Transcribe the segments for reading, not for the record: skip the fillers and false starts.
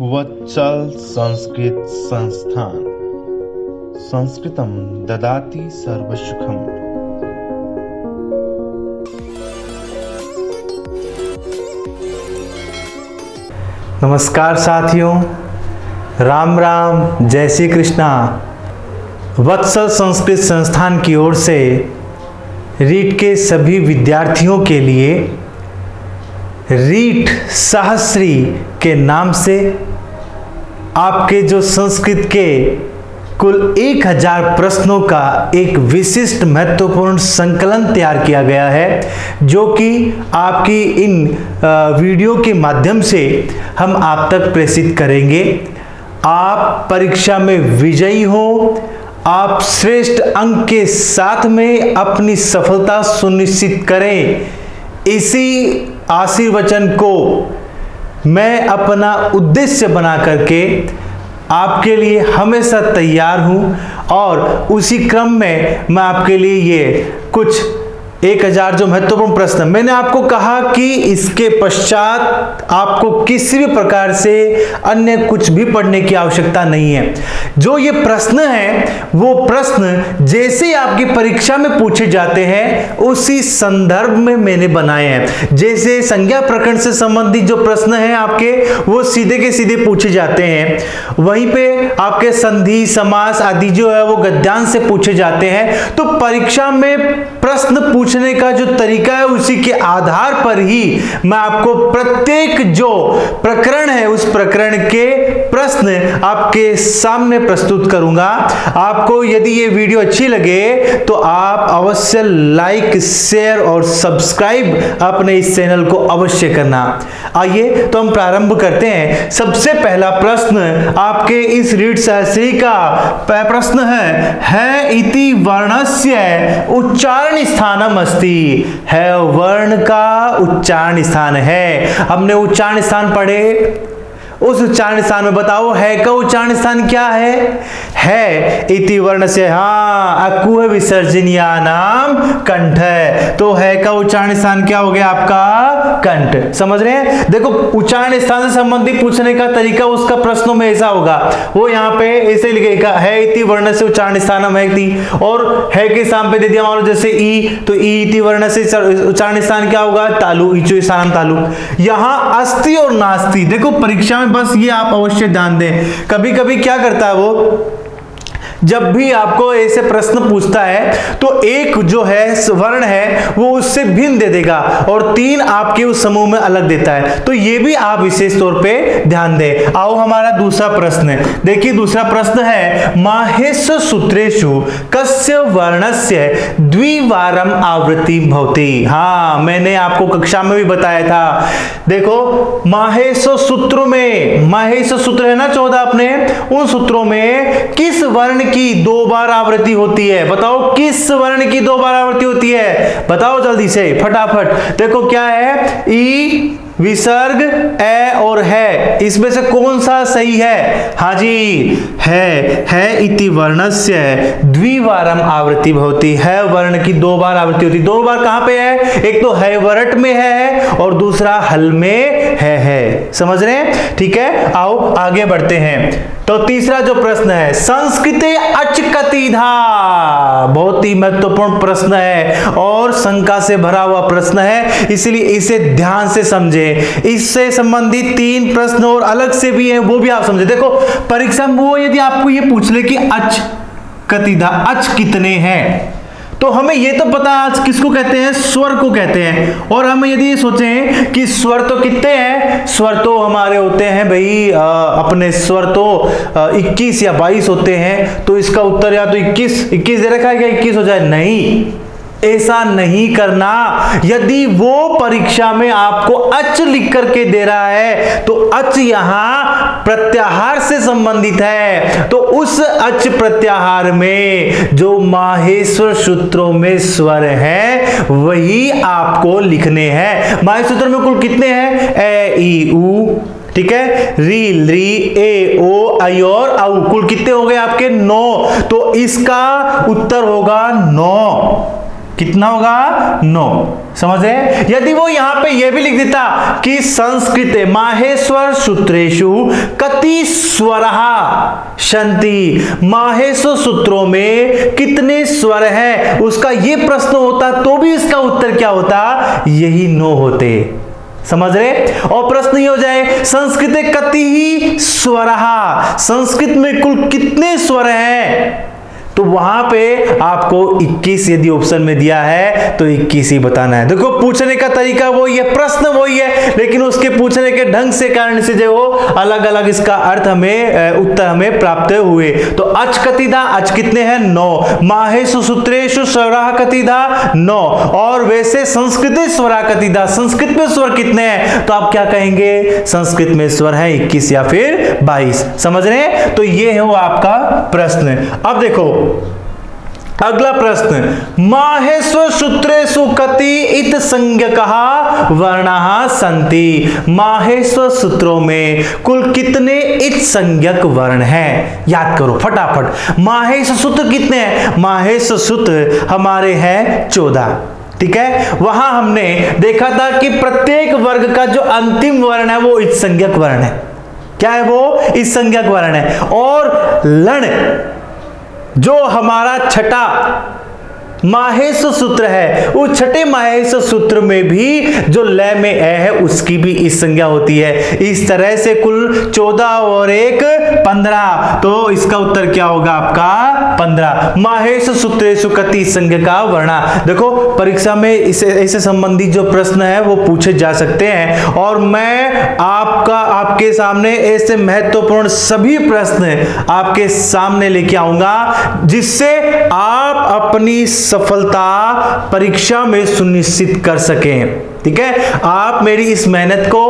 वत्सल संस्कृत संस्थान संस्कृतं ददाति सर्वसुखम्। नमस्कार साथियों, राम राम, जय श्री कृष्णा। वत्सल संस्कृत संस्थान की ओर से रीट के सभी विद्यार्थियों के लिए रीट सहस्री के नाम से आपके जो संस्कृत के कुल 1000 प्रश्नों का एक विशिष्ट महत्वपूर्ण संकलन तैयार किया गया है, जो कि आपकी इन वीडियो के माध्यम से हम आप तक प्रेषित करेंगे। आप परीक्षा में विजयी हो, आप श्रेष्ठ अंक के साथ में अपनी सफलता सुनिश्चित करें, इसी आशीर्वचन को मैं अपना उद्देश्य बना करके आपके लिए हमेशा तैयार हूं। और उसी क्रम में मैं आपके लिए ये कुछ 1000 जो महत्वपूर्ण प्रश्न, मैंने आपको कहा कि इसके पश्चात आपको किसी भी प्रकार से अन्य कुछ भी पढ़ने की आवश्यकता नहीं है। जो ये प्रश्न है वो प्रश्न जैसे आपकी परीक्षा में पूछे जाते हैं उसी संदर्भ में मैंने बनाए हैं। जैसे संज्ञा प्रकरण से संबंधित जो प्रश्न हैं आपके, वो सीधे के सीधे पूछे जाते हैं। वहीं पे आपके संधि समास आदि जो है वो गद्यांश से पूछे जाते हैं। तो परीक्षा में प्रश्न पूछने का जो तरीका है उसी के आधार पर ही मैं आपको प्रत्येक जो प्रकरण है उस प्रकरण के प्रश्न आपके सामने प्रस्तुत करूंगा। आपको यदि ये वीडियो अच्छी लगे तो आप अवश्य लाइक, शेयर और सब्सक्राइब अपने इस चैनल को अवश्य करना। आइए तो हम प्रारंभ करते हैं। सबसे पहला प्रश्न आपके इस रीट सहस्री का प्रश्न है इति वर्णस्य उच्चारण स्थानम अस्ति। है वर्ण का उच्चारण स्थान है। हमने उच्चारण स्थान पढ़े, उस उच्चारण स्थान में बताओ है का उच्चारण स्थान क्या है इति वर्ण से। हाँ, अकुह विसर्जनीया नाम कंठ है, तो है का उच्चारण स्थान क्या हो गया आपका? कंठ। समझ रहे हैं? देखो, उच्चारण स्थान से संबंधित पूछने का तरीका उसका प्रश्नों में ऐसा होगा, वो यहाँ पे ऐसे लिखेगा है इति वर्ण से उच्चारण स्थानम है इति, और है के स्थान पे दे दिया मान लो जैसे ई, तो ई इति वर्ण से उच्चारण स्थान क्या होगा? तालु, इचु स्थानम तालु। यहाँ अस्ति और नास्ति, देखो परीक्षा में बस ये आप अवश्य ध्यान दें। कभी कभी क्या करता है वो, जब भी आपको ऐसे प्रश्न पूछता है तो एक जो है वर्ण है वो उससे भिन्न दे देगा और 3 आपके उस समूह में अलग देता है, तो ये भी आप विशेष तौर पे ध्यान दें। आओ हमारा दूसरा प्रश्न है। देखिए दूसरा प्रश्न है माहेश सूत्रेषु कस्य वर्णस्य द्विवारम आवृत्ति भवति। हाँ, मैंने आपको कक्षा में भी बताया था। देखो माहेश सूत्र में, माहेश सूत्र है ना 14 अपने, उन सूत्रों में किस वर्ण की 2 बार आवृत्ति होती है? बताओ किस वर्ण की 2 बार आवृत्ति होती है? बताओ जल्दी से फटाफट। देखो क्या है, ई विसर्ग ए और है, इसमें से कौन सा सही है? हाँ जी, है इति वर्णस्य द्विवारम आवृत्ति भवति। है वर्ण की 2 बार आवृत्ति होती है। 2 बार कहां पे है? एक तो है वरट में है और दूसरा हल में है। समझ रहे हैं? ठीक है, आओ आगे बढ़ते हैं। तो तीसरा जो प्रश्न है संस्कृते अच कतिधा, बहुत ही महत्वपूर्ण प्रश्न है और शंका से भरा हुआ प्रश्न है, इसलिए इसे ध्यान से समझे। इससे संबंधित 3 प्रश्न और अलग से भी हैं, वो भी आप समझे। देखो परीक्षा में वो यदि आपको ये पूछ ले कि अच कतिधा, अच कितने हैं, तो हमें ये तो पता आज किसको कहते हैं? स्वर को कहते हैं। और हम यदि ये सोचें कि स्वर तो कितने हैं, स्वर तो हमारे होते हैं भाई अपने स्वर तो 21 या 22 होते हैं, तो इसका उत्तर या तो 21 दे रखा है क्या 21 हो जाए? नहीं, ऐसा नहीं करना। यदि वो परीक्षा में आपको अच लिख करके दे रहा है तो अच यहां प्रत्याहार से संबंधित है, तो उस अच प्रत्याहार में जो माहेश्वर सूत्रों में स्वर है वही आपको लिखने हैं। माहेश्वर सूत्र में कुल कितने हैं? ए ई उ, ठीक है, री री ए ओ आई और औ, कुल कितने हो गए आपके? 9। तो इसका उत्तर होगा 9। कितना होगा 9। समझ रहे? यदि वो यहां पे ये भी लिख देता कि संस्कृते माहेश्वर सूत्रेषु कति स्वरः सन्ति, माहेश्वर सूत्रों में कितने स्वर हैं, उसका ये प्रश्न होता तो भी इसका उत्तर क्या होता, यही 9 होते। समझ रहे? और प्रश्न ये हो जाए संस्कृते कति ही स्वरः, संस्कृत में कुल कितने स्वर हैं, तो वहां पे आपको 21 यदि ऑप्शन में दिया है तो 21 ही बताना है। देखो पूछने का तरीका वही है, प्रश्न वही है, लेकिन उसके पूछने के ढंग से कारण से जो अलग अलग इसका अर्थ हमें उत्तर हमें प्राप्त हुए। तो अच कतिधा, अच कितने हैं 9, माहेषु सूत्रेषु स्वरः कतिधा 9, और वैसे संस्कृत स्वरः कतिधा, संस्कृत में स्वर कितने हैं, तो आप क्या कहेंगे, संस्कृत में स्वर है 21 या फिर 22। समझ रहे हैं? तो ये है वो आपका प्रश्न। अब देखो अगला प्रश्न, माहेश्वर सूत्रेषु कति इत संज्ञकः वर्णाः सन्ति, माहेश्वर सूत्रों में कुल कितने इत संज्ञक वर्ण हैं, याद करो फटाफट। माहेश्वर सूत्र कितने हैं, माहेश्वर सूत्र हमारे हैं 14। ठीक है, वहां हमने देखा था कि प्रत्येक वर्ग का जो अंतिम वर्ण है वो इत संज्ञक वर्ण है। क्या है वो, इत संज्ञक वर्ण है। और लण जो हमारा छठा माहेश्वर सूत्र है, उस छठे माहेश्वर सूत्र में भी जो लय में ए है उसकी भी इस संज्ञा होती है। इस तरह से कुल 14 और 1 15, तो इसका उत्तर क्या होगा आपका 15। माहेश्वर सूत्रेषु कति संज्ञका वर्णा। देखो परीक्षा में इससे संबंधित जो प्रश्न है वो पूछे जा सकते हैं, और मैं आपके सामने ऐसे महत्वपूर्ण सभी प्रश्न आपके सामने लेके आऊंगा जिससे आप अपनी सफलता परीक्षा में सुनिश्चित कर सकें। ठीक है, आप मेरी इस मेहनत को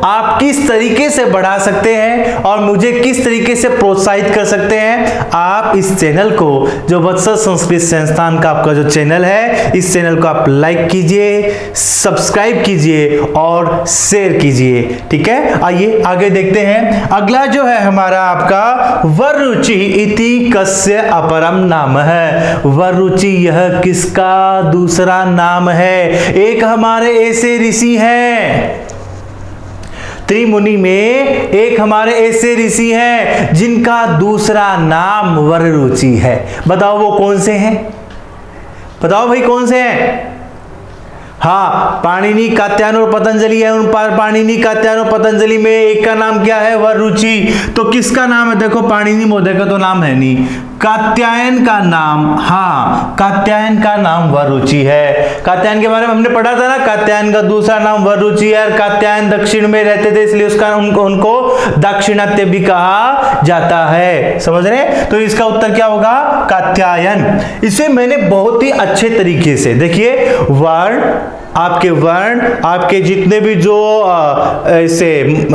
आप किस तरीके से बढ़ा सकते हैं और मुझे किस तरीके से प्रोत्साहित कर सकते हैं, आप इस चैनल को, जो वत्सल संस्कृत संस्थान का आपका जो चैनल है, इस चैनल को आप लाइक कीजिए, सब्सक्राइब कीजिए और शेयर कीजिए। ठीक है, आइए आगे देखते हैं। अगला जो है हमारा आपका वररुचि इति कस्य अपरम नाम है। वररुचि यह किसका दूसरा नाम है। एक हमारे ऐसे ऋषि हैं त्रिमुनि में, एक हमारे ऐसे ऋषि हैं जिनका दूसरा नाम वररुचि है। बताओ वो कौन से हैं, बताओ भाई कौन से हैं। हाँ, पाणिनि, कात्यायन और पतंजलि है। उन पर पाणिनि, कात्यायन और पतंजलि में एक का नाम क्या है, वररुचि। तो किसका नाम है, देखो पाणिनि महोदय का तो नाम है नहीं, कात्यायन का नाम, हाँ कात्यायन का नाम वररुचि है। कात्यायन के बारे में हमने पढ़ा था ना, कात्यायन का दूसरा नाम वररुचि है। कात्यायन दक्षिण में रहते थे इसलिए उसका उनको दाक्षिणात्य भी कहा जाता है। समझ रहे? तो इसका उत्तर क्या होगा, कात्यायन। इसे मैंने बहुत ही अच्छे तरीके से, देखिए वर्ण आपके जितने भी जो ऐसे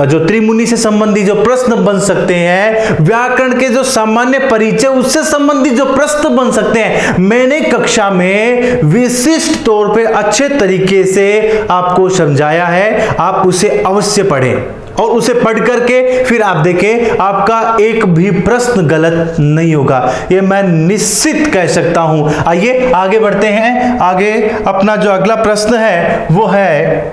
जो त्रिमुनि से संबंधित जो प्रश्न बन सकते हैं, व्याकरण के जो सामान्य परिचय उससे संबंधित जो प्रश्न बन सकते हैं, मैंने कक्षा में विशिष्ट तौर पे अच्छे तरीके से आपको समझाया है। आप उसे अवश्य पढ़ें और उसे पढ़ करके फिर आप देखें आपका एक भी प्रश्न गलत नहीं होगा, ये मैं निश्चित कह सकता हूं। आइए आगे बढ़ते हैं। आगे अपना जो अगला प्रश्न है वो है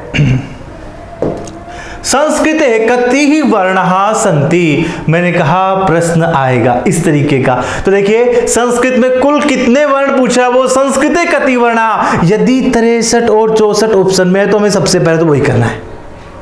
संस्कृते कति ही वर्णाः सन्ति। मैंने कहा प्रश्न आएगा इस तरीके का। तो देखिए संस्कृत में कुल कितने वर्ण पूछा, वो संस्कृते कति वर्णा। यदि 63 और 64 ऑप्शन में है तो हमें सबसे पहले तो वही करना है।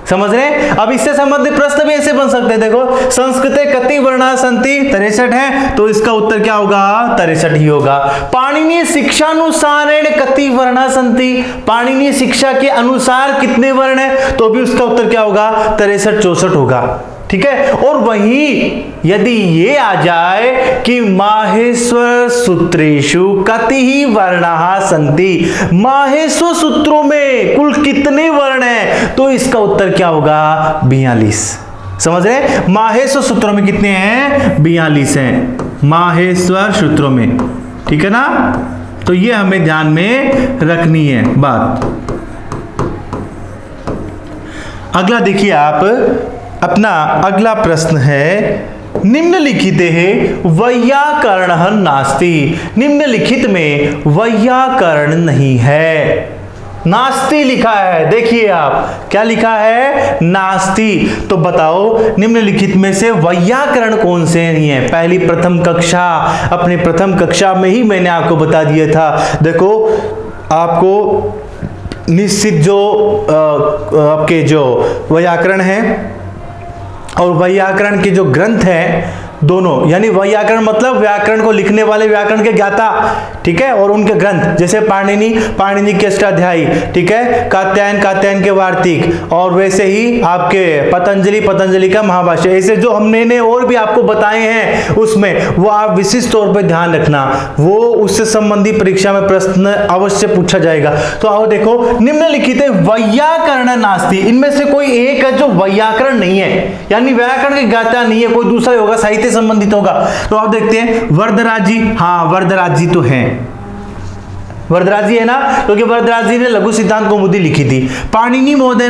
समझ रहे हैं? अब इससे संबंधित प्रश्न भी ऐसे बन सकते हैं। देखो संस्कृते कति वर्णाः सन्ति, 63 है तो इसका उत्तर क्या होगा, 63 ही होगा। पाणिनीय शिक्षानुसारेण कति वर्णाः सन्ति, पाणिनीय शिक्षा के अनुसार कितने वर्ण है, तो भी उसका उत्तर क्या होगा, 63 64 होगा। ठीक है, और वहीं यदि ये आ जाए कि माहेश्वर सूत्रेषु कति ही वर्णाः सन्ति, माहेश्वर सूत्रों में कुल कितने वर्ण हैं, तो इसका उत्तर क्या होगा, 42। समझ रहे? माहेश्वर सूत्रों में कितने हैं, 42 हैं माहेश्वर सूत्रों में। ठीक है ना, तो ये हमें ध्यान में रखनी है बात। अगला देखिए आप, अपना अगला प्रश्न है निम्नलिखित वैयाकरण नास्ति, निम्नलिखित में वैयाकरण नहीं है। नास्ति लिखा है, देखिए आप क्या लिखा है, नास्ति। तो बताओ निम्नलिखित में से वैयाकरण कौन से नहीं है। पहली प्रथम कक्षा, अपने प्रथम कक्षा में ही मैंने आपको बता दिया था। देखो आपको निश्चित जो आपके जो वैयाकरण है और वैयाकरण के जो ग्रंथ हैं दोनों, यानी वैयाकरण मतलब व्याकरण को लिखने वाले, व्याकरण के ज्ञाता, ठीक है, और उनके ग्रंथ, जैसे पाणिनि के अष्टाध्यायी, ठीक है, कात्यायन के वार्तिक, और वैसे ही आपके पतंजलि का महाभाष्य, ऐसे जो हमने और भी आपको बताए हैं उसमें, वो आप विशिष्ट तौर पर ध्यान रखना, वो उससे संबंधी परीक्षा में प्रश्न अवश्य पूछा जाएगा। तो आओ देखो, निम्नलिखित वैयाकरण नास्ति, इनमें से कोई एक है जो वैयाकरण नहीं है, यानी व्याकरण के ज्ञाता नहीं है, कोई दूसरा होगा, साहित्य संबंधित होगा। तो आप देखते हैं वरदराज जी, हाँ वरदराज जी तो हैं, वरदराज जी है ना, क्योंकि वरदराज जी ने लघु सिद्धांत कौमुदी लिखी थी। पाणिनि महोदय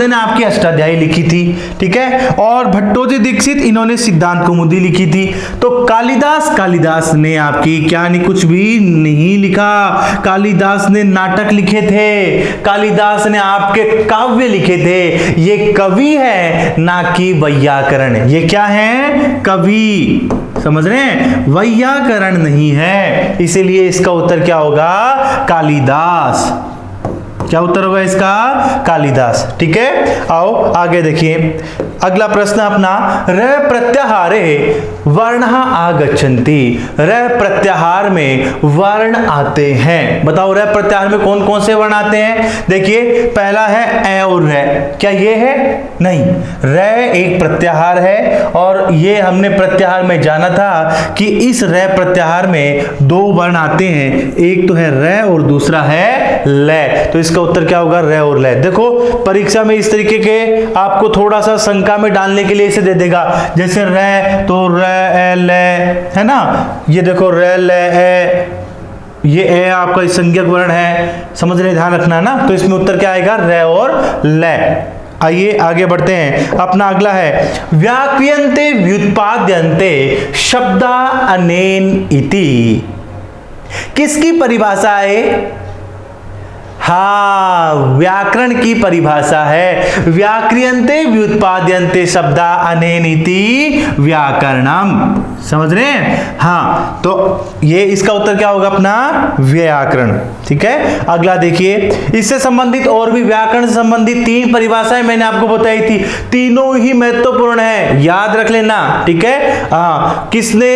ने आपकी अष्टाध्यायी लिखी थी, ठीक है, और भट्टोजी दीक्षित इन्होंने सिद्धांत कौमुदी लिखी थी। तो कालिदास ने आपकी क्या नहीं, कुछ भी नहीं लिखा। कालिदास ने नाटक लिखे थे, कालिदास ने आपके काव्य लिखे थे। ये कवि है ना कि वैयाकरण, ये क्या है, कवि, समझ रहे हैं, वैयाकरण नहीं है। इसीलिए इसका उत्तर क्या होगा, कालिदास। क्या उत्तर होगा इसका, कालिदास। ठीक है, आओ आगे देखिए, अगला प्रश्न अपना, र प्रत्याहारे वर्ण आगच्छन्ति, र प्रत्याहार में वर्ण आते हैं। बताओ र प्रत्याहार में कौन कौन से वर्ण आते हैं। देखिए पहला है ए और रे, क्या ये है, नहीं, र एक प्रत्याहार है, और ये हमने प्रत्याहार में जाना था कि इस र प्रत्याहार में दो वर्ण आते हैं, एक तो है र और दूसरा है ले। तो इसका उत्तर क्या होगा, र और ले। देखो परीक्षा में इस तरीके के आपको थोड़ा सा शंका में डालने के लिए इसे दे देगा, जैसे र तो र ए ले, है ना, ये देखो र ले ए, ये ए आपका संज्ञक वर्ण है, समझ रहे, ध्यान रखना ना। तो इसमें उत्तर क्या आएगा, र और ले। आइए आगे बढ़ते हैं, अपना अगला है, व्याक्रियन्ते व्युत्पाद्यन्ते शब्दा अनेन इति, किसकी परिभाषा है, हाँ व्याकरण की परिभाषा है। व्याक्रियन्ते व्युत्पाद्यन्ते शब्दा अनेन इति व्याकरणम, समझ रहे हैं, हाँ। तो ये इसका उत्तर क्या होगा अपना, व्याकरण। ठीक है, अगला देखिए, इससे संबंधित और भी व्याकरण से संबंधित तीन परिभाषाएं मैंने आपको बताई थी, तीनों ही महत्वपूर्ण है, याद रख लेना। ठीक है, हाँ, किसने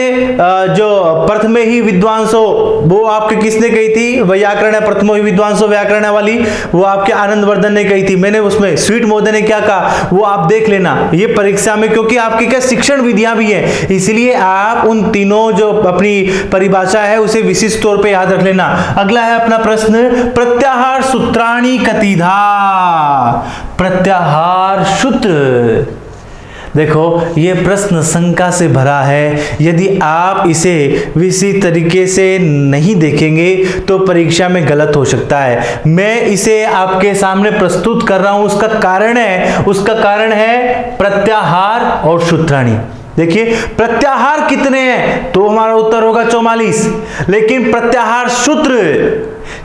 जो प्रथमे ही विद्वांसो, वो आपके किसने कही थी, व्याकरण है प्रथमो ही विद्वांसो व्याकरण वाली, वो आपके आनंदवर्धन ने कही थी। मैंने उसमें स्वीट महोदय ने क्या कहा, वो आप देख लेना ये परीक्षा में, क्योंकि आपकी क्या शिक्षण विधियां भी है, इसलिए आप उन तीनों जो अपनी परिभाषा है उसे विशिष्ट तौर पे याद रख लेना। अगला है अपना प्रश्न, प्रत्याहार सूत्राणि कतिधा, प्रत्याहार सूत्र। देखो ये प्रश्न शंका से भरा है, यदि आप इसे किसी तरीके से नहीं देखेंगे तो परीक्षा में गलत हो सकता है। मैं इसे आपके सामने प्रस्तुत कर रहा हूं, उसका कारण है प्रत्याहार और सूत्राणि। देखिए प्रत्याहार कितने हैं, तो हमारा उत्तर होगा 44, लेकिन प्रत्याहार सूत्र,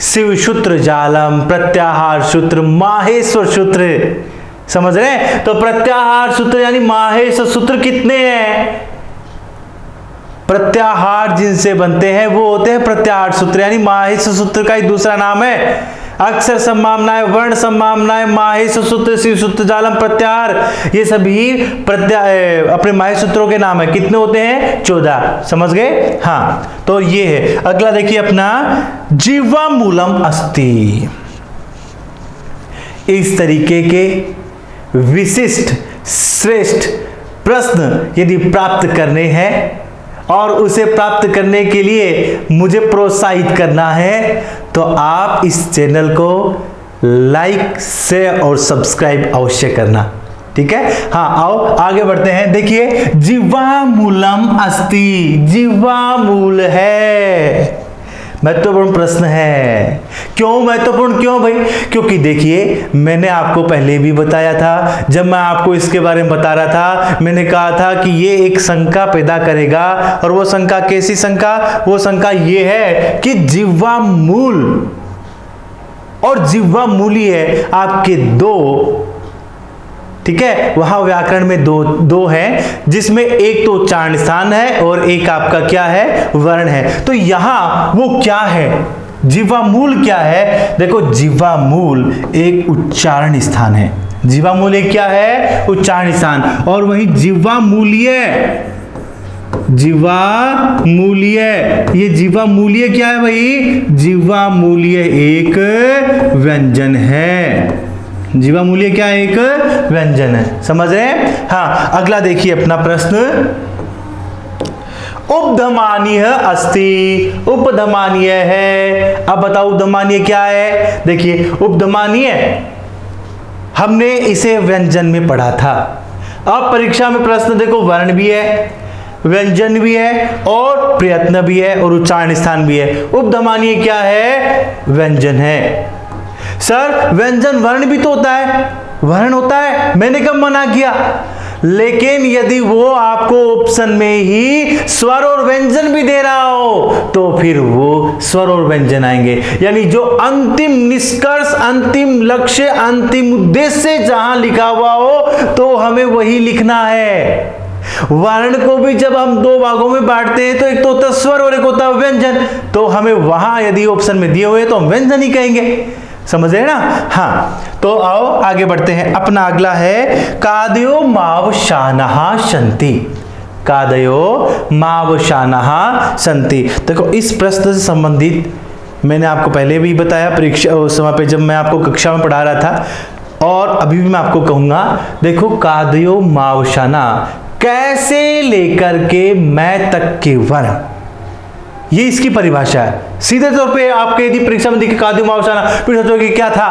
शिव सूत्र जालम, प्रत्याहार सूत्र माहेश्वर सूत्र, समझ रहे हैं। तो प्रत्याहार सूत्र यानी माहेश्वर सूत्र कितने हैं, प्रत्याहार जिनसे बनते हैं वो होते हैं प्रत्याहार सूत्र, यानी माहेश्वर सूत्र का ही दूसरा नाम है। अक्षर संभावनाएं, वर्ण संभावनाएं, माहेश्वर सूत्र, शिव सूत्र जालम, प्रत्याहार, ये सभी अपने माहेश्वर सूत्रों के नाम है। कितने होते हैं, 14, समझ गए, हाँ। तो ये है, अगला देखिए अपना, जीवा मूलम अस्ति। इस तरीके के विशिष्ट श्रेष्ठ प्रश्न यदि प्राप्त करने हैं और उसे प्राप्त करने के लिए मुझे प्रोत्साहित करना है, तो आप इस चैनल को लाइक शेयर और सब्सक्राइब अवश्य करना। ठीक है, हाँ आओ आगे बढ़ते हैं। देखिए जिह्वा मूलम अस्ति, जिह्वा मूल है, महत्वपूर्ण प्रश्न है। क्यों महत्वपूर्ण, क्यों भाई? क्योंकि देखिए मैंने आपको पहले भी बताया था, जब मैं आपको इसके बारे में बता रहा था, मैंने कहा था कि ये एक शंका पैदा करेगा। और वो शंका कैसी शंका? वो शंका ये है कि जिह्वा मूल और जिह्वा मूली है आपके दो, ठीक है, वहां व्याकरण में दो हैं, जिसमें एक तो उच्चारण स्थान है और एक आपका क्या है? वर्ण है। तो यहां वो क्या है? जिह्वा मूल क्या है? देखो जिह्वा मूल एक उच्चारण स्थान है। जिह्वा मूल एक क्या है? उच्चारण स्थान। और वहीं जिह्वा मूल्य, जिह्वा मूल्य, ये जिह्वा मूल्य क्या है भाई? जिह्वा मूल्य एक व्यंजन है। जिह्वा मूल्य क्या है? एक व्यंजन है। समझ रहे हैं? हाँ, अगला देखिए अपना प्रश्न। उपधमानीय अस्ति, उपधमानीय है। अब बताओ उपधमानीय क्या है? देखिए उपधमानीय हमने इसे व्यंजन में पढ़ा था। अब परीक्षा में प्रश्न देखो, वर्ण भी है, व्यंजन भी है और प्रयत्न भी है और उच्चारण स्थान भी है। उपधमानीय क्या है? व्यंजन है। सर व्यंजन वर्ण भी तो होता है, वर्ण होता है, मैंने कब मना किया? लेकिन यदि वो आपको ऑप्शन में ही स्वर और व्यंजन भी दे रहा हो तो फिर वो स्वर और व्यंजन आएंगे। यानी जो अंतिम निष्कर्ष, अंतिम लक्ष्य, अंतिम उद्देश्य जहां लिखा हुआ हो तो हमें वही लिखना है। वर्ण को भी जब हम दो भागों में बांटते हैं तो एक तो होता है स्वर और एक होता है व्यंजन, तो हमें वहां यदि ऑप्शन में दिए हुए तो हम व्यंजन ही कहेंगे। समझ रहे ना? हाँ, तो आओ आगे बढ़ते हैं। अपना अगला है कादयो मावशानहा संति। कादयो मावशानहा संति। देखो इस प्रश्न से संबंधित मैंने आपको पहले भी बताया परीक्षा उस समय पे जब मैं आपको कक्षा में पढ़ा रहा था, और अभी भी मैं आपको कहूंगा। देखो कादयो मावशाना, कैसे लेकर के मैं तक के वर्ण, ये इसकी परिभाषा है। सीधे तौर पे आपके यदि परीक्षा में दिखे कादयो मावशाना, फिर सोचोगे क्या था?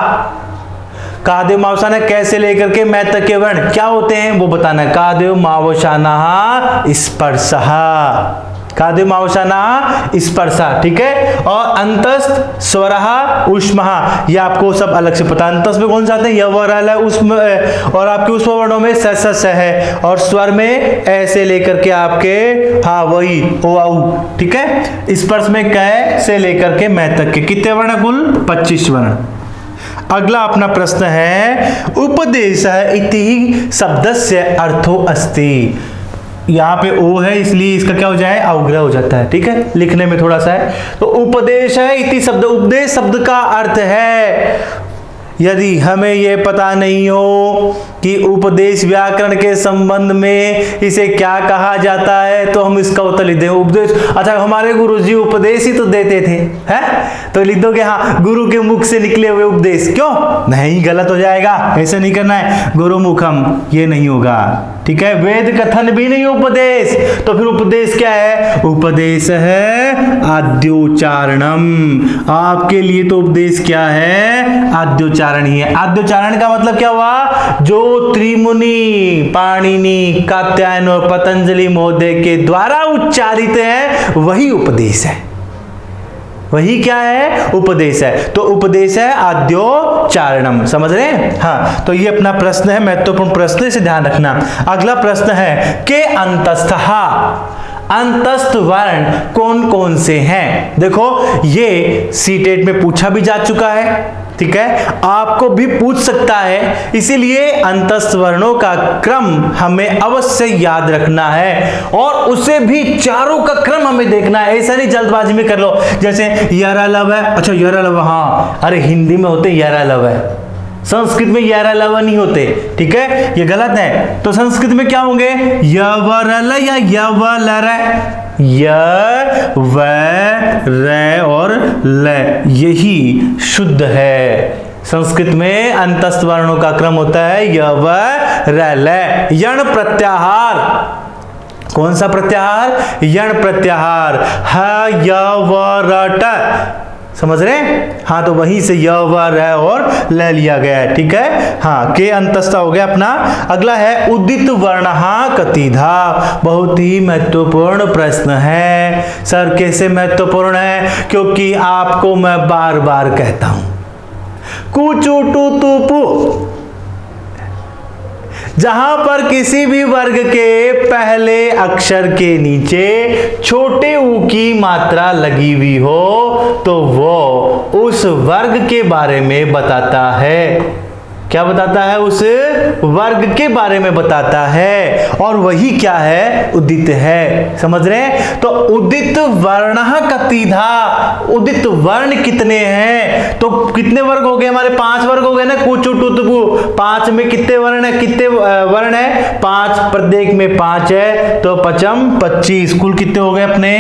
कादयो मावशाना कैसे लेकर के मैं तक के वर्ण क्या होते हैं वो बताना है। कादयो मावशाना स्पर्शः, कादयो मावशाना स्पर्शा, ठीक है। और अंतस्थ स्वरः ऊष्मः, ये आपको सब अलग से पता। अंतस्थ में कौन से आते हैं? य व र ल ऊष्म, और आपके ऊष्म वर्णों में स स स है, और स्वर में ऐसे लेकर के आपके हाँ वही ओ औ, ठीक है। स्पर्श में क से लेकर के मैं तक के कितने वर्ण? कुल 25 वर्ण। अगला अपना प्रश्न है उपदेशः इति शब्दस्य अर्थो अस्ति। यहाँ पे ओ है इसलिए इसका क्या हो जाए? अवग्रह हो जाता है, ठीक है, लिखने में थोड़ा सा है। तो उपदेश है इति शब्द, उपदेश शब्द का अर्थ है, यदि हमें यह पता नहीं हो कि उपदेश व्याकरण के संबंध में इसे क्या कहा जाता है तो हम इसका उत्तर लिख दें उपदेश। अच्छा हमारे गुरुजी उपदेश ही तो देते थे, हैं? तो लिख दोगे हाँ गुरु के मुख से निकले हुए उपदेश। क्यों? नहीं, गलत हो जाएगा, ऐसे नहीं करना है। गुरु मुखम ये नहीं होगा, ठीक है। वेद कथन भी नहीं उपदेश, तो फिर उपदेश क्या है? उपदेश है आद्योच्चारणम। आपके लिए तो उपदेश क्या है? आद्योच्चारण ही है। आद्योच्चारण का मतलब क्या हुआ? जो त्रिमुनि, पाणिनि, कात्यायन और पतंजलि महोदय के द्वारा उच्चारित है वही उपदेश है। वही क्या है? उपदेश है। तो उपदेश है आद्योच्चारणम। समझ रहे हैं? हाँ, तो ये अपना प्रश्न है, महत्वपूर्ण प्रश्न, इसे ध्यान रखना। अगला प्रश्न है के अंतस्थः, अंतस्थ वर्ण कौन कौन से हैं? देखो ये सीटेट में पूछा भी जा चुका है, ठीक है, आपको भी पूछ सकता है, इसीलिए अंतस्थ वर्णों का क्रम हमें अवश्य याद रखना है और उसे भी चारों का क्रम हमें देखना है। ऐसा नहीं जल्दबाजी में कर लो, जैसे यरालव है, अच्छा यरालव, हाँ अरे हिंदी में होते यरालव है, संस्कृत में यरालव नहीं होते, ठीक है, ये गलत है। तो संस्कृत में क्या होंगे? यवरल या यवलर, य व र और ल, यही शुद्ध है। संस्कृत में अंतस्थ वर्णों का क्रम होता है य व र ल। यण प्रत्याहार, कौन सा प्रत्याहार? यण प्रत्याहार। ह य व र ट, समझ रहे हैं? हाँ, तो वहीं से य व र और ले लिया गया है, ठीक है। हाँ, के अंतस्थ हो गया अपना। अगला है उदित वर्णः कतिधा। बहुत ही महत्वपूर्ण प्रश्न है। सर कैसे महत्वपूर्ण है? क्योंकि आपको मैं बार बार कहता हूं, कुचू टू तू पू, जहां पर किसी भी वर्ग के पहले अक्षर के नीचे छोटे ऊ की मात्रा लगी हुई हो तो वो उस वर्ग के बारे में बताता है। क्या बताता है? उस वर्ग के बारे में बताता है, और वही क्या है? उदित है। समझ रहे हैं? तो उदित वर्णः कतिधा। उदित वर्ण कितने हैं? तो कितने वर्ग हो गए हमारे? 5 वर्ग हो गए ना। कुचु टुतपु, 5 में कितने वर्ण है? कितने वर्ण है? 5, प्रत्येक में 5 है, तो 5 25। कुल कितने हो गए अपने?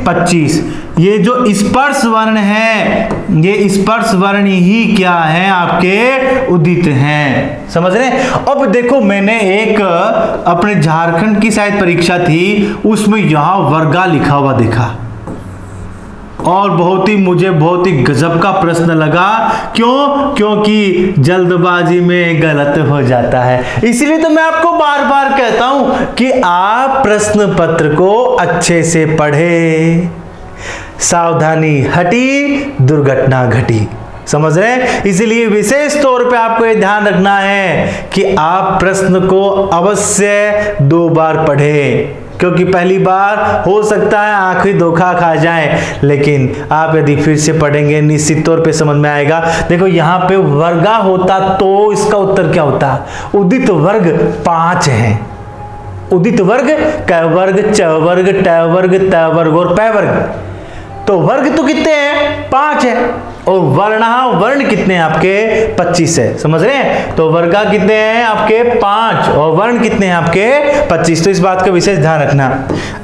25। ये जो स्पर्श वर्ण है, ये स्पर्श वर्ण ही क्या है? आपके उदित हैं। समझ रहे हैं? अब देखो, मैंने एक अपने झारखंड की शायद परीक्षा थी, उसमें यहां वर्गा लिखा हुआ देखा, और मुझे बहुत ही गजब का प्रश्न लगा। क्यों? क्योंकि जल्दबाजी में गलत हो जाता है। इसलिए तो मैं आपको बार बार कहता हूं कि आप प्रश्न पत्र को अच्छे से पढ़े। सावधानी हटी, दुर्घटना घटी। समझ रहे हैं? इसलिए विशेष तौर पे आपको ये ध्यान रखना है कि आप प्रश्न को अवश्य 2 बार पढ़ें, क्योंकि पहली बार हो सकता है आखिरी धोखा खा जाएं, लेकिन आप यदि फिर से पढ़ेंगे निश्चित तौर पे समझ में आएगा। देखो, यहाँ पे वर्गा होता तो इसका उत्तर क्या होता? उदित वर्ग 5 है। उदित वर्ग क वर्ग, च वर्ग, ट वर्ग, त वर्ग और प वर्ग। तो वर्ग तो कितने हैं? 5 है। और वर्ण कितने हैं आपके? 25 है। समझ रहे हैं? तो वर्गा कितने हैं आपके? 5, और वर्ण कितने हैं आपके? 25। तो इस बात का विशेष ध्यान रखना।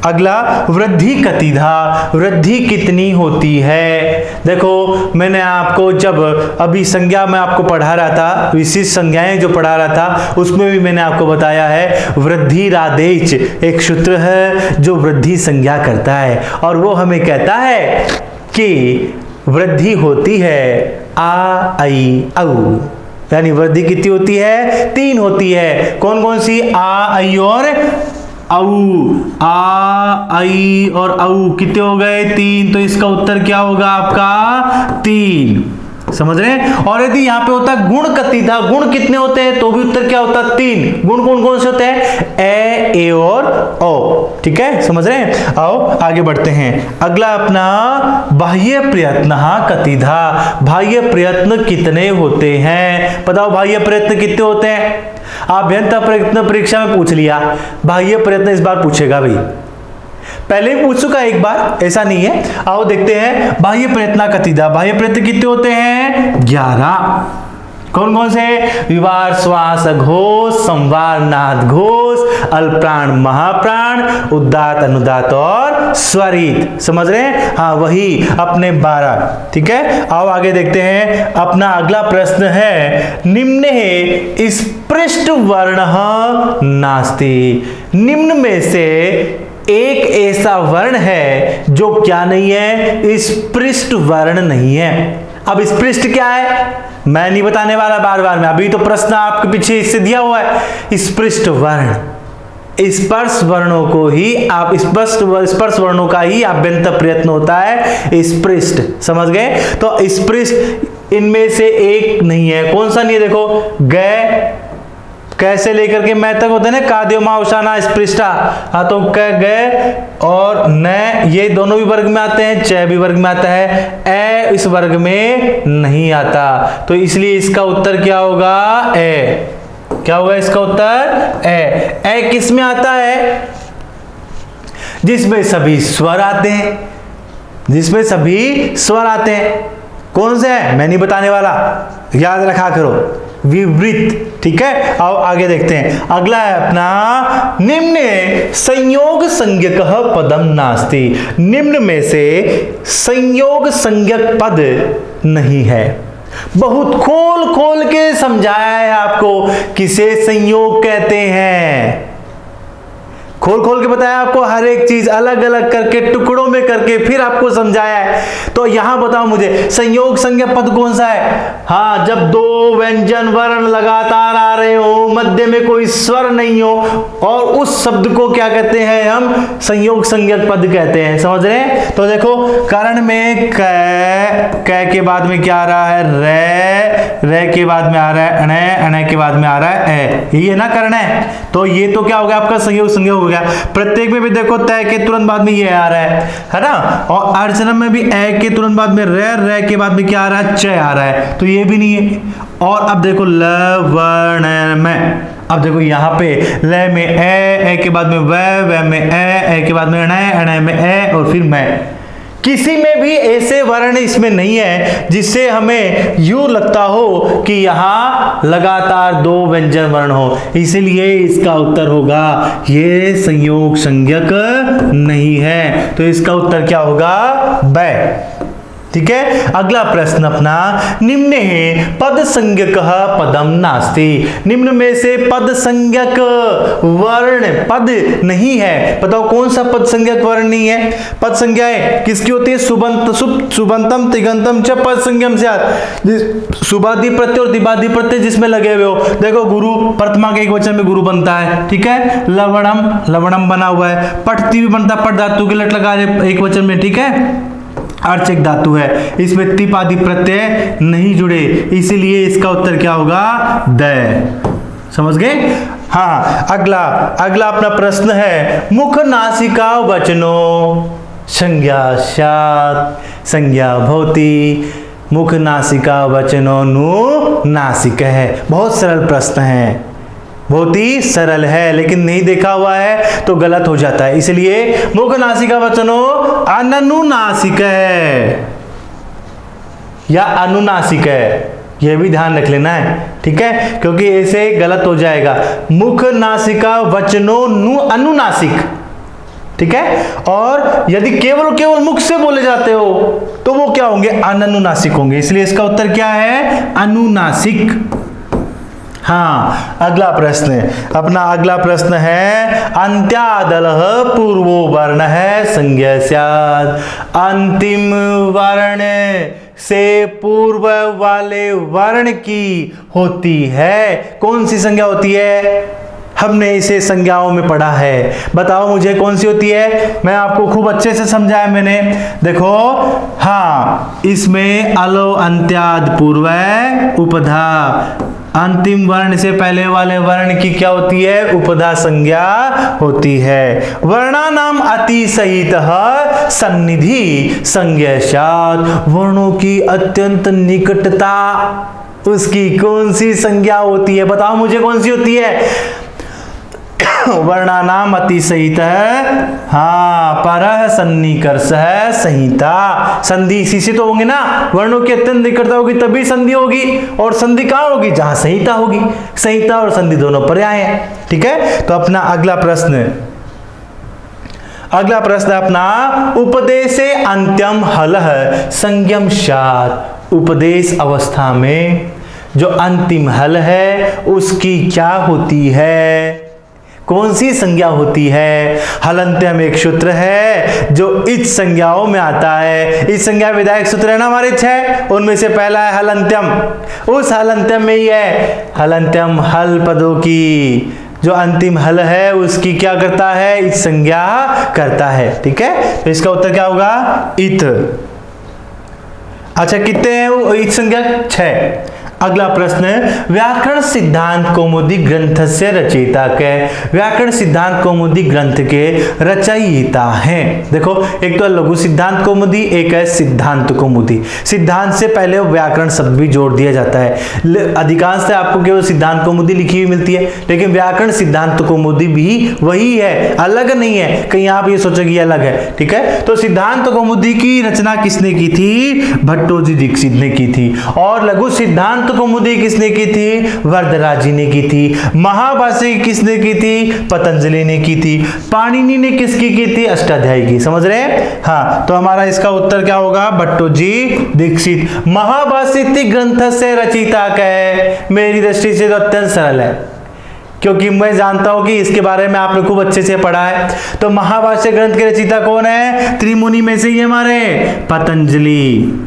अगला, वृद्धि कतिधा। वृद्धि कितनी होती है? देखो, मैंने आपको जब अभी संज्ञा में आपको पढ़ा रहा था, विशिष्ट संज्ञाएं जो पढ़ा रहा था, उसमें भी मैंने आपको बताया है वृद्धि रादेच एक सूत्र है जो वृद्धि संज्ञा करता है, और वो हमें कहता है कि वृद्धि होती है आ, आई, औ। यानी वृद्धि कितनी होती है? 3 होती है। कौन कौन सी? आ, आई और औ। आ, आई और औ कितने हो गए? 3। तो इसका उत्तर क्या होगा आपका? 3। समझ रहे हैं? और यदि यहाँ पे होता गुण कतिधा, गुण कितने होते हैं? तो भी उत्तर क्या होता? 3। गुण कौन कौन से होते हैं? ए और ओ। ठीक है, समझ रहे हैं? आओ आगे बढ़ते हैं। अगला अपना बाह्य प्रयत्न कतिधा। बाह्य प्रयत्न कितने होते हैं? बताओ, बाह्य प्रयत्न कितने होते हैं? अभ्यंतर प्रयत्न परीक्षा में पूछ लिया, बाह्य प्रयत्न इस बार पूछेगा भाई। पहले भी पूछ चुका एक बार, ऐसा नहीं है। आओ देखते हैं बाह्य प्रयत्न कतिधा। बाह्य प्रयत्न कितने होते हैं? 11। कौन कौन से? विवार श्वास घोष, संवार नाद घोष, अल्प्राण महाप्राण, उदात अनुदात और स्वरित। समझ रहे हैं? हाँ, वही अपने 12। ठीक है, आओ आगे देखते हैं। अपना अगला प्रश्न है, निम्ने स्पृष्ट वर्णः नास्ति। निम्न में से एक ऐसा वर्ण है जो क्या नहीं है? स्पृष्ट वर्ण नहीं है। अब स्पृष्ट क्या है मैं नहीं बताने वाला बार बार में, अभी तो प्रश्न आपके पीछे इससे दिया हुआ है। स्पृष्ट वर्ण, स्पर्श वर्णों को ही आप स्पर्श वर्णों का ही आभ्यंतर प्रयत्न होता है स्पृष्ट। समझ गए? तो स्पृष्ट इनमें से एक नहीं है। कौन सा नहीं है? देखो, ग कैसे लेकर के मैं तक होते हैं ना, काद्योमा उषाना स्पृष्टा। हाँ, तो क ग और न ये दोनों भी वर्ग में आते हैं, च भी वर्ग में आता है, ए इस वर्ग में नहीं आता। तो इसलिए इसका उत्तर क्या होगा? ए। क्या होगा इसका उत्तर? ए। ए किस में आता है? जिसमें सभी स्वर आते हैं, जिसमें सभी स्वर आते हैं। कौन से है मैं नहीं बताने वाला, याद रखा करो। विवृत। ठीक है, आओ आगे देखते हैं। अगला है अपना, निम्न संयोग संज्ञक पदम नास्ति। निम्न में से संयोग संज्ञक पद नहीं है। बहुत खोल खोल के समझाया है आपको किसे संयोग कहते हैं। खोल खोल के बताया आपको, हर एक चीज अलग अलग करके टुकड़ों में करके फिर आपको समझाया है। तो यहां बताओ मुझे संयोग संज्ञा पद कौन सा है? हाँ, जब दो व्यंजन वर्ण लगातार आ रहे हो, मध्य में कोई स्वर नहीं हो, और उस शब्द को क्या कहते हैं हम? संयोग संज्ञक पद कहते हैं। समझ रहे हैं? तो देखो कर्ण में क के बाद में क्या आ रहा है? रे के बाद में आ रहा है अणे के बाद में आ रहा है ए, यही है ना कर्ण है। तो ये तो क्या हो गया आपका संयोग संज्ञक हो गया। प्रत्येक में भी देखो तय के तुरंत बाद में ये आ रहा है ना। और अर्चनम में भी ए के तुरंत बाद में रे के बाद में क्या आ रहा है? च आ रहा है, तो ये भी नहीं है। और अब देखो लवण में, अब देखो यहाँ पे ल में ए के बाद में व में ए के बाद में अणे में ए और फिर मैं। किसी में भी ऐसे वर्ण इसमें नहीं है जिससे हमें यूं लगता हो कि यहां लगातार दो व्यंजन वर्ण हो, इसलिए इसका उत्तर होगा ये संयोग संज्ञक नहीं है। तो इसका उत्तर क्या होगा? बै। ठीक है, अगला प्रश्न अपना, निम्न है पद संज्ञक पदम नास्ति। निम्न में से पद संज्ञक वर्ण पद नहीं है, बताओ कौन सा पद संज्ञक वर्ण नहीं है? पद संज्ञाएं किसकी होती है? सुबंतम तिगंतम च पद संज्ञम से, सुबादि प्रत्यय और दिबादि प्रत्यय जिसमें लगे हुए हो। देखो गुरु प्रथमा के एक वचन में गुरु बनता है, ठीक है। लवणम बना हुआ है, पठती भी बनता है, पट धातु के लट लगा एक वचन में, ठीक है। अर्च एक धातु है, इसमें तिप आदि प्रत्यय नहीं जुड़े, इसीलिए इसका उत्तर क्या होगा? द। समझ गए? हाँ, अगला अपना प्रश्न है, मुख नासिका वचनो संज्ञा स्यात् संज्ञा भवति। मुख नासिका वचनो नु नासिक है। बहुत सरल प्रश्न है, बहुत ही सरल है, लेकिन नहीं देखा हुआ है तो गलत हो जाता है। इसलिए मुख नासिका वचनो अनुनासिक है या अनुनासिक है, यह भी ध्यान रख लेना है, ठीक है, क्योंकि ऐसे गलत हो जाएगा। मुख नासिका वचनो नु अनुनासिक, ठीक है। और यदि केवल मुख से बोले जाते हो तो वो क्या होंगे? अनुनासिक होंगे। इसलिए इसका उत्तर क्या है? अनुनासिक। हाँ, अगला प्रश्न है, अंत्यादल पूर्वो वर्ण है संज्ञा स्यात्। अंतिम वर्ण से पूर्व वाले वर्ण की होती है, कौन सी संज्ञा होती है? हमने इसे संज्ञाओं में पढ़ा है, बताओ मुझे कौन सी होती है? मैं आपको खूब अच्छे से समझाया मैंने। देखो, हाँ, इसमें अलो अंत्याद पूर्व उपधा, अंतिम वर्ण से पहले वाले वर्ण की क्या होती है? उपधा संज्ञा होती है। वर्णानाम अति सहित सन्निधि संज्ञा स्यात्। वर्णों की अत्यंत निकटता, उसकी कौन सी संज्ञा होती है? बताओ मुझे कौन सी होती है? वर्णानाम अति सहित है, हाँ, परः सन्निकर्ष है संहिता। संधि इसी से तो होंगे ना, वर्णों की अत्यंत निकटता होगी तभी संधि होगी, और संधि कहाँ होगी? जहां संहिता होगी। संहिता और संधि दोनों पर्याय हैं, ठीक है। तो अपना अगला प्रश्न अपना, उपदेशे अंत्यम हलः संज्ञम स्यात्। उपदेश अवस्था में जो अंतिम हल है उसकी क्या होती है? कौन सी संज्ञा होती है? हलंत्यम एक सूत्र है जो इच संज्ञाओं में आता है। इस संज्ञा विधायक सूत्र है ना हमारे 6, उनमें से पहला है हलंत्यम। उस हलंत्यम में ही है, हलंत्यम हल पदों की जो अंतिम हल है उसकी क्या करता है? इच संज्ञा करता है, ठीक है। तो इसका उत्तर क्या होगा? इत। अच्छा, कितने हैं इच संज्ञा? 6। अगला प्रश्न है, व्याकरण सिद्धांत कौमुदी ग्रंथ से रचयिता के। व्याकरण सिद्धांत कौमुदी ग्रंथ के रचयिता हैं। देखो, एक तो लघु सिद्धांत कौमुदी, एक है सिद्धांत कौमुदी। सिद्धांत से पहले व्याकरण शब्द भी जोड़ दिया जाता है। अधिकांश से आपको केवल सिद्धांत कौमुदी लिखी हुई मिलती है, लेकिन व्याकरण सिद्धांत कौमुदी भी वही है, अलग नहीं है। कहीं आप ये सोचोगे अलग है, ठीक है। तो सिद्धांत कौमुदी की रचना किसने की थी? भट्टोजी दीक्षित ने की थी। और लघु सिद्धांत कौमुदी किसने की थी? वरदराजी ने की थी। महाभाष्य किसने की थी? पतंजलि ने की थी। पाणिनि ने किसकी की थी? अष्टाध्यायी की। समझ रहे हैं? हाँ, तो हमारा इसका उत्तर क्या होगा? भट्टोजी दीक्षित। महाभाष्य ग्रंथ से रचिता है, मेरी दृष्टि से तो अत्यंत सरल है। क्योंकि मैं जानता हूं कि इसके बारे में आपने खूब अच्छे से पढ़ा है। तो महाभाष्य ग्रंथ के रचयिता कौन है? त्रिमुनि में से ही हमारे पतंजलि।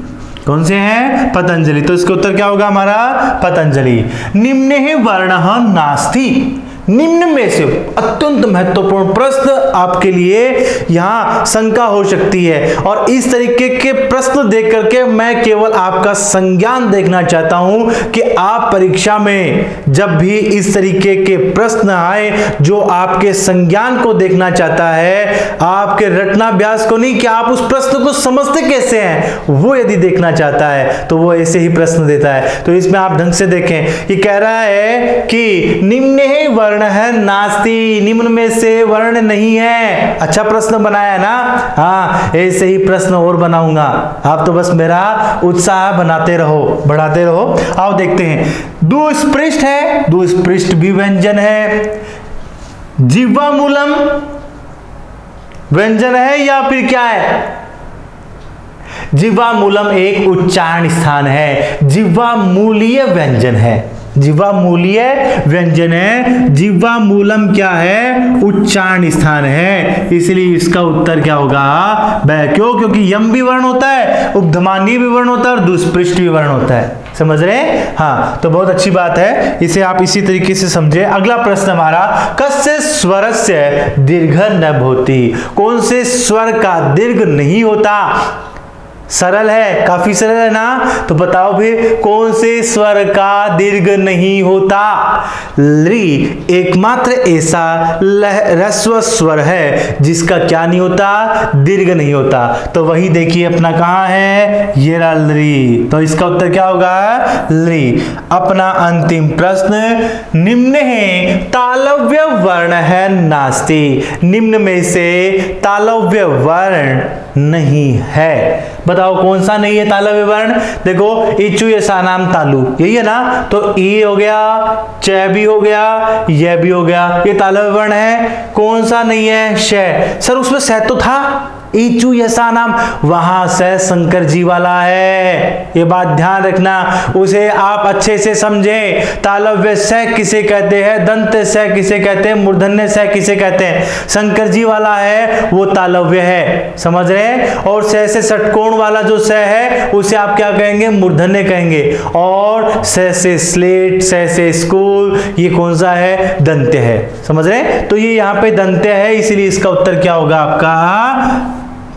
कौन से हैं? पतंजलि। तो इसका उत्तर क्या होगा हमारा? पतंजलि। निम्ने वर्णः नास्ति। निम्न में से अत्यंत महत्वपूर्ण प्रश्न आपके लिए यहां शंका हो सकती है, और इस तरीके के प्रश्न देख करके मैं केवल आपका संज्ञान देखना चाहता हूं कि आप परीक्षा में जब भी इस तरीके के प्रश्न आए जो आपके संज्ञान को देखना चाहता है, आपके रटनाभ्यास को नहीं कि आप उस प्रश्न को समझते कैसे हैं, वो यदि देखना चाहता है तो वो ऐसे ही प्रश्न देता है। तो इसमें आप ढंग से देखें, ये कह रहा है कि निम्ने वर्ण है नास्ति, निम्न में से वर्ण नहीं है। अच्छा प्रश्न बनाया ना? हाँ, ऐसे ही प्रश्न और बनाऊंगा, आप तो बस मेरा उत्साह बनाते रहो, बढ़ाते रहो। आओ देखते हैं। दुस्पृष्ट है, दुस्पृष्ट भी व्यंजन है। जिह्वामूलम व्यंजन है या फिर क्या है? जिह्वामूलम एक उच्चारण स्थान है, जिह्वामूलीय व्यंजन है। जिह्वामूलीय व्यंजन है, जिह्वामूलम क्या है? उच्चारण स्थान है। इसलिए इसका उत्तर क्या होगा? क्यों? क्योंकि यम भी वर्ण होता है, उपधमानी भी वर्ण होता है और दुष्पृष्ट भी वर्ण होता है। समझ रहे हैं? हाँ, तो बहुत अच्छी बात है, इसे आप इसी तरीके से समझे। अगला प्रश्न हमारा, कस्य स्वरस्य दीर्घ न भवति। कौन से स्वर का दीर्घ नहीं होता? सरल है, काफी सरल है ना? तो बताओ भी कौन से स्वर का दीर्घ नहीं होता? ली एकमात्र ऐसा ह्रस्व स्वर है जिसका क्या नहीं होता? दीर्घ नहीं होता। तो वही देखिए अपना कहां है? ये ली। तो इसका उत्तर क्या होगा? ली। अपना अंतिम प्रश्न, निम्न है तालव्य वर्ण है नास्ति। निम्न में से तालव्य वर्ण नहीं है। बताओ कौन सा नहीं है तालव्य वर्ण? देखो, इचु यसा नाम तालु, यही है ना? तो ई हो गया, च भी हो गया, यह भी हो गया, ये तालव्य वर्ण है। कौन सा नहीं है? श। सर उसमें स तो था, इचु यसा नाम, वहां से शंकर जी वाला है, ये बात ध्यान रखना, उसे आप अच्छे से समझें। तालव्य स किसे कहते हैं? दंत स किसे कहते हैं? मूर्धन्य स किसे कहते हैं? शंकर जी वाला है वो तालव्य है, समझ रहे हैं? और स से षटकोण वाला जो स है उसे आप क्या कहेंगे? मूर्धन्य कहेंगे। और स से स्लेट, स से स्कूल, ये कौन सा है? दंत्य है, समझ रहे हैं? तो ये यहाँ पे दंत्य है, इसीलिए इसका उत्तर क्या होगा आपका?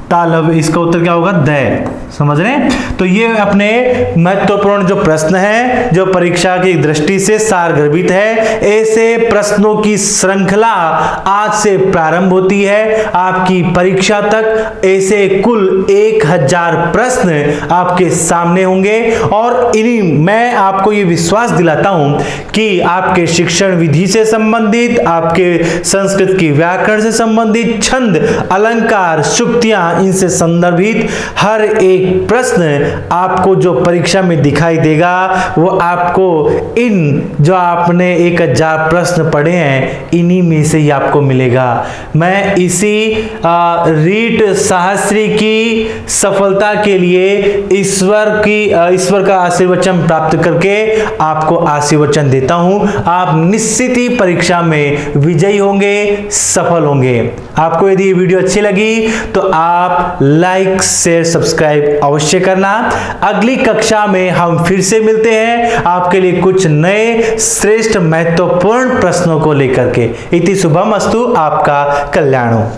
तालव्य। इसका उत्तर क्या होगा? द। समझ रहे हैं? तो ये अपने महत्वपूर्ण जो प्रश्न है, जो परीक्षा की दृष्टि से सारगर्भित है, ऐसे प्रश्नों की श्रृंखला आज से प्रारंभ होती है आपकी परीक्षा तक। ऐसे कुल 1000 प्रश्न आपके सामने होंगे, और इन्हीं मैं आपको ये विश्वास दिलाता हूं कि आपके शिक्षण विधि से संबंधित, आपके संस्कृत की व्याकरण से संबंधित, छंद, अलंकार, सुक्तियां, इनसे संदर्भित हर एक प्रश्न आपको जो परीक्षा में दिखाई देगा वो आपको इन जो आपने 1000 प्रश्न पढ़े हैं इन्हीं में से ही आपको मिलेगा। मैं इसी रीट सहस्त्री की सफलता के लिए ईश्वर का आशीर्वचन प्राप्त करके आपको आशीर्वचन देता हूं। आप निश्चित ही परीक्षा में विजयी होंगे, सफल होंगे। आपको यदि ये वीडियो अच्छी लगी तो आप लाइक, शेयर, सब्सक्राइब अवश्य करना। अगली कक्षा में हम फिर से मिलते हैं आपके लिए कुछ नए श्रेष्ठ महत्वपूर्ण प्रश्नों को लेकर के। इति शुभम अस्तु, आपका कल्याण हो।